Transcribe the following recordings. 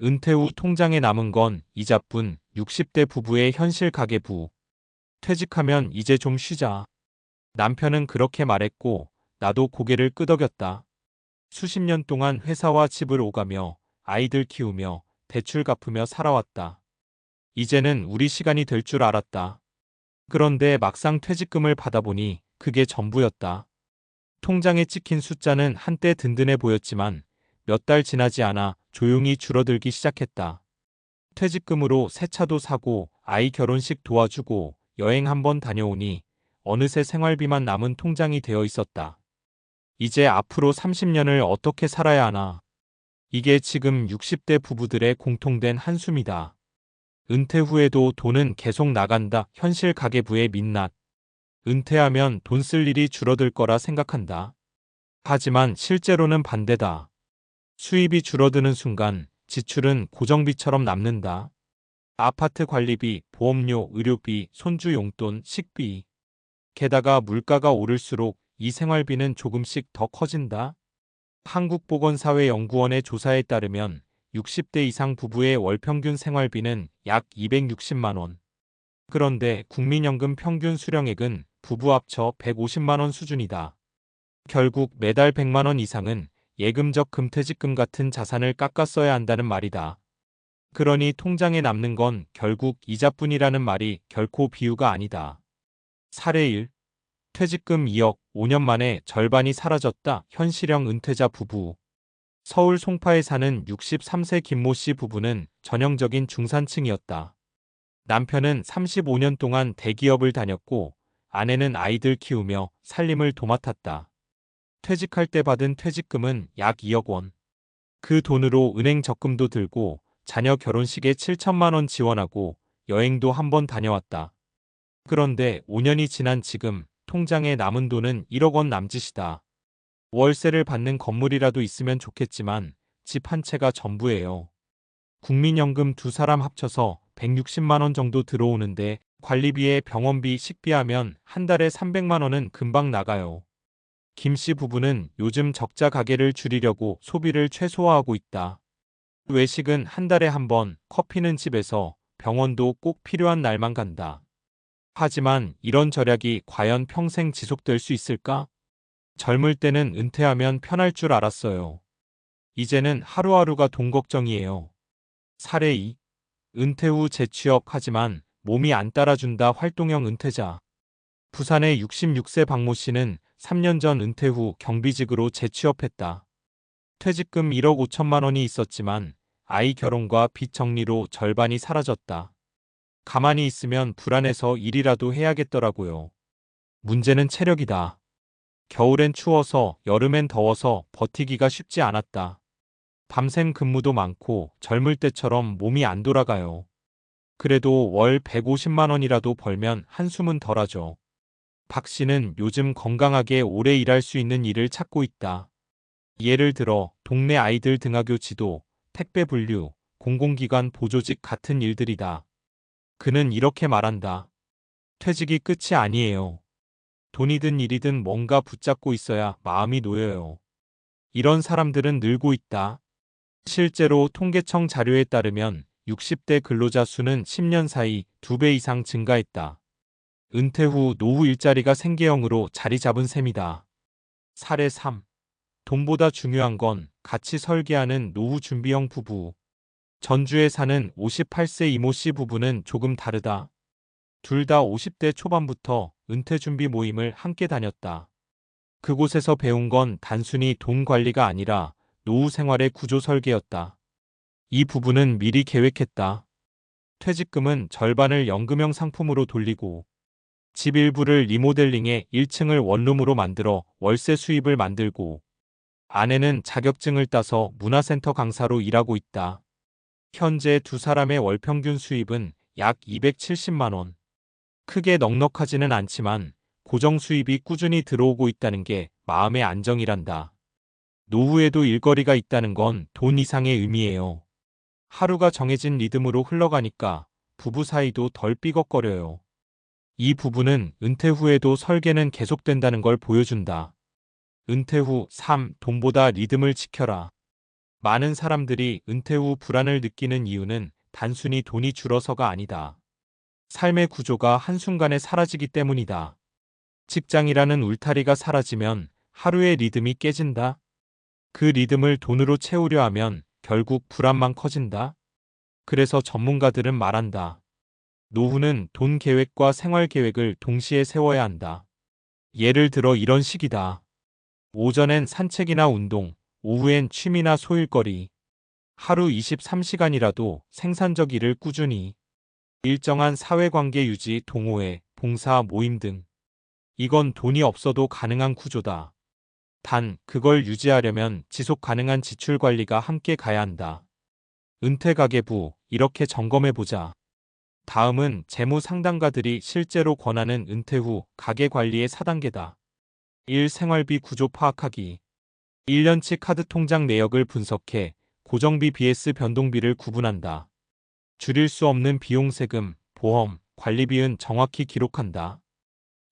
은퇴 후 통장에 남은 건 이자뿐. 60대 부부의 현실 가계부. 퇴직하면 이제 좀 쉬자. 남편은 그렇게 말했고 나도 고개를 끄덕였다. 수십 년 동안 회사와 집을 오가며 아이들 키우며 대출 갚으며 살아왔다. 이제는 우리 시간이 될 줄 알았다. 그런데 막상 퇴직금을 받아보니 그게 전부였다. 통장에 찍힌 숫자는 한때 든든해 보였지만 몇 달 지나지 않아 조용히 줄어들기 시작했다. 퇴직금으로 새 차도 사고 아이 결혼식 도와주고 여행 한번 다녀오니 어느새 생활비만 남은 통장이 되어 있었다. 이제 앞으로 30년을 어떻게 살아야 하나. 이게 지금 60대 부부들의 공통된 한숨이다. 은퇴 후에도 돈은 계속 나간다. 현실 가계부의 민낯. 은퇴하면 돈 쓸 일이 줄어들 거라 생각한다. 하지만 실제로는 반대다. 수입이 줄어드는 순간 지출은 고정비처럼 남는다. 아파트 관리비, 보험료, 의료비, 손주 용돈, 식비. 게다가 물가가 오를수록 이 생활비는 조금씩 더 커진다. 한국보건사회연구원의 조사에 따르면 60대 이상 부부의 월 평균 생활비는 약 260만 원. 그런데 국민연금 평균 수령액은 부부 합쳐 150만 원 수준이다. 결국 매달 100만 원 이상은 예금적 금퇴직금 같은 자산을 깎아 써야 한다는 말이다. 그러니 통장에 남는 건 결국 이자뿐이라는 말이 결코 비유가 아니다. 사례 1. 퇴직금 2억, 5년 만에 절반이 사라졌다. 현실형 은퇴자 부부. 서울 송파에 사는 63세 김모 씨 부부는 전형적인 중산층이었다. 남편은 35년 동안 대기업을 다녔고 아내는 아이들 키우며 살림을 도맡았다. 퇴직할 때 받은 퇴직금은 약 2억 원. 그 돈으로 은행 적금도 들고 자녀 결혼식에 7천만 원 지원하고 여행도 한번 다녀왔다. 그런데 5년이 지난 지금 통장에 남은 돈은 1억 원 남짓이다. 월세를 받는 건물이라도 있으면 좋겠지만 집 한 채가 전부예요. 국민연금 두 사람 합쳐서 160만 원 정도 들어오는데 관리비에 병원비, 식비하면 한 달에 300만 원은 금방 나가요. 김 씨 부부는 요즘 적자 가게를 줄이려고 소비를 최소화하고 있다. 외식은 한 달에 한 번, 커피는 집에서, 병원도 꼭 필요한 날만 간다. 하지만 이런 절약이 과연 평생 지속될 수 있을까? 젊을 때는 은퇴하면 편할 줄 알았어요. 이제는 하루하루가 돈 걱정이에요. 사례 2. 은퇴 후 재취업 하지만 몸이 안 따라준다. 활동형 은퇴자. 부산의 66세 박모 씨는 3년 전 은퇴 후 경비직으로 재취업했다. 퇴직금 1억 5천만 원이 있었지만 아이 결혼과 빚 정리로 절반이 사라졌다. 가만히 있으면 불안해서 일이라도 해야겠더라고요. 문제는 체력이다. 겨울엔 추워서 여름엔 더워서 버티기가 쉽지 않았다. 밤샘 근무도 많고 젊을 때처럼 몸이 안 돌아가요. 그래도 월 150만 원이라도 벌면 한숨은 덜하죠. 박 씨는 요즘 건강하게 오래 일할 수 있는 일을 찾고 있다. 예를 들어 동네 아이들 등하교 지도, 택배 분류, 공공기관 보조직 같은 일들이다. 그는 이렇게 말한다. 퇴직이 끝이 아니에요. 돈이든 일이든 뭔가 붙잡고 있어야 마음이 놓여요. 이런 사람들은 늘고 있다. 실제로 통계청 자료에 따르면 60대 근로자 수는 10년 사이 2배 이상 증가했다. 은퇴 후 노후 일자리가 생계형으로 자리 잡은 셈이다. 사례 3. 돈보다 중요한 건 같이 설계하는 노후 준비형 부부. 전주에 사는 58세 이모 씨 부부는 조금 다르다. 둘 다 50대 초반부터 은퇴 준비 모임을 함께 다녔다. 그곳에서 배운 건 단순히 돈 관리가 아니라 노후 생활의 구조 설계였다. 이 부부는 미리 계획했다. 퇴직금은 절반을 연금형 상품으로 돌리고 집 일부를 리모델링해 1층을 원룸으로 만들어 월세 수입을 만들고 아내는 자격증을 따서 문화센터 강사로 일하고 있다. 현재 두 사람의 월 평균 수입은 약 270만 원. 크게 넉넉하지는 않지만 고정 수입이 꾸준히 들어오고 있다는 게 마음의 안정이란다. 노후에도 일거리가 있다는 건 돈 이상의 의미예요. 하루가 정해진 리듬으로 흘러가니까 부부 사이도 덜 삐걱거려요. 이 부부는 은퇴 후에도 설계는 계속된다는 걸 보여준다. 은퇴 후 3. 돈보다 리듬을 지켜라. 많은 사람들이 은퇴 후 불안을 느끼는 이유는 단순히 돈이 줄어서가 아니다. 삶의 구조가 한순간에 사라지기 때문이다. 직장이라는 울타리가 사라지면 하루의 리듬이 깨진다. 그 리듬을 돈으로 채우려 하면 결국 불안만 커진다. 그래서 전문가들은 말한다. 노후는 돈 계획과 생활 계획을 동시에 세워야 한다. 예를 들어 이런 식이다. 오전엔 산책이나 운동, 오후엔 취미나 소일거리. 하루 23시간이라도 생산적 일을 꾸준히. 일정한 사회관계 유지, 동호회, 봉사, 모임 등. 이건 돈이 없어도 가능한 구조다. 단, 그걸 유지하려면 지속 가능한 지출 관리가 함께 가야 한다. 은퇴 가계부, 이렇게 점검해보자. 다음은 재무 상담가들이 실제로 권하는 은퇴 후 가계 관리의 4단계다. 1. 생활비 구조 파악하기. 1년치 카드 통장 내역을 분석해 고정비 vs 변동비를 구분한다. 줄일 수 없는 비용 세금, 보험, 관리비는 정확히 기록한다.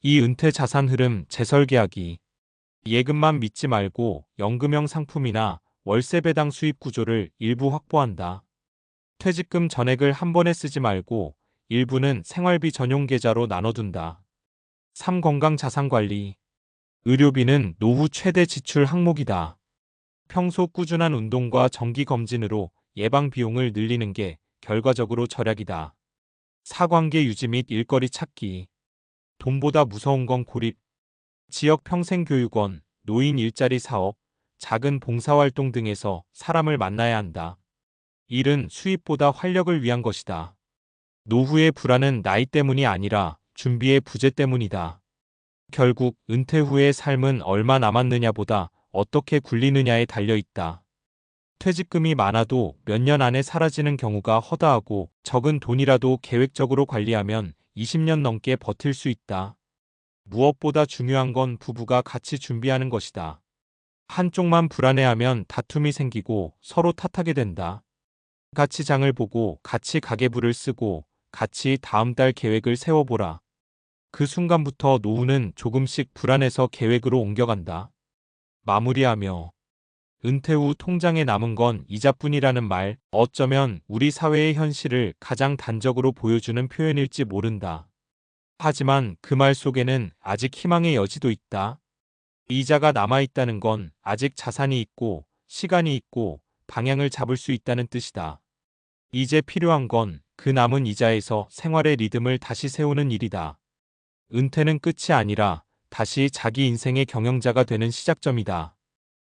이 은퇴 자산 흐름 재설계하기. 예금만 믿지 말고 연금형 상품이나 월세 배당 수입 구조를 일부 확보한다. 퇴직금 전액을 한 번에 쓰지 말고 일부는 생활비 전용 계좌로 나눠둔다. 3. 건강 자산 관리. 의료비는 노후 최대 지출 항목이다. 평소 꾸준한 운동과 정기 검진으로 예방 비용을 늘리는 게 결과적으로 절약이다. 4. 관계 유지 및 일거리 찾기. 돈보다 무서운 건 고립. 지역 평생교육원, 노인 일자리 사업, 작은 봉사활동 등에서 사람을 만나야 한다. 일은 수입보다 활력을 위한 것이다. 노후의 불안은 나이 때문이 아니라 준비의 부재 때문이다. 결국 은퇴 후의 삶은 얼마 남았느냐보다 어떻게 굴리느냐에 달려 있다. 퇴직금이 많아도 몇 년 안에 사라지는 경우가 허다하고 적은 돈이라도 계획적으로 관리하면 20년 넘게 버틸 수 있다. 무엇보다 중요한 건 부부가 같이 준비하는 것이다. 한쪽만 불안해하면 다툼이 생기고 서로 탓하게 된다. 같이 장을 보고 같이 가계부를 쓰고 같이 다음 달 계획을 세워보라. 그 순간부터 노후는 조금씩 불안해서 계획으로 옮겨간다. 마무리하며 은퇴 후 통장에 남은 건 이자뿐이라는 말, 어쩌면 우리 사회의 현실을 가장 단적으로 보여주는 표현일지 모른다. 하지만 그 말 속에는 아직 희망의 여지도 있다. 이자가 남아있다는 건 아직 자산이 있고 시간이 있고 방향을 잡을 수 있다는 뜻이다. 이제 필요한 건 그 남은 이자에서 생활의 리듬을 다시 세우는 일이다. 은퇴는 끝이 아니라 다시 자기 인생의 경영자가 되는 시작점이다.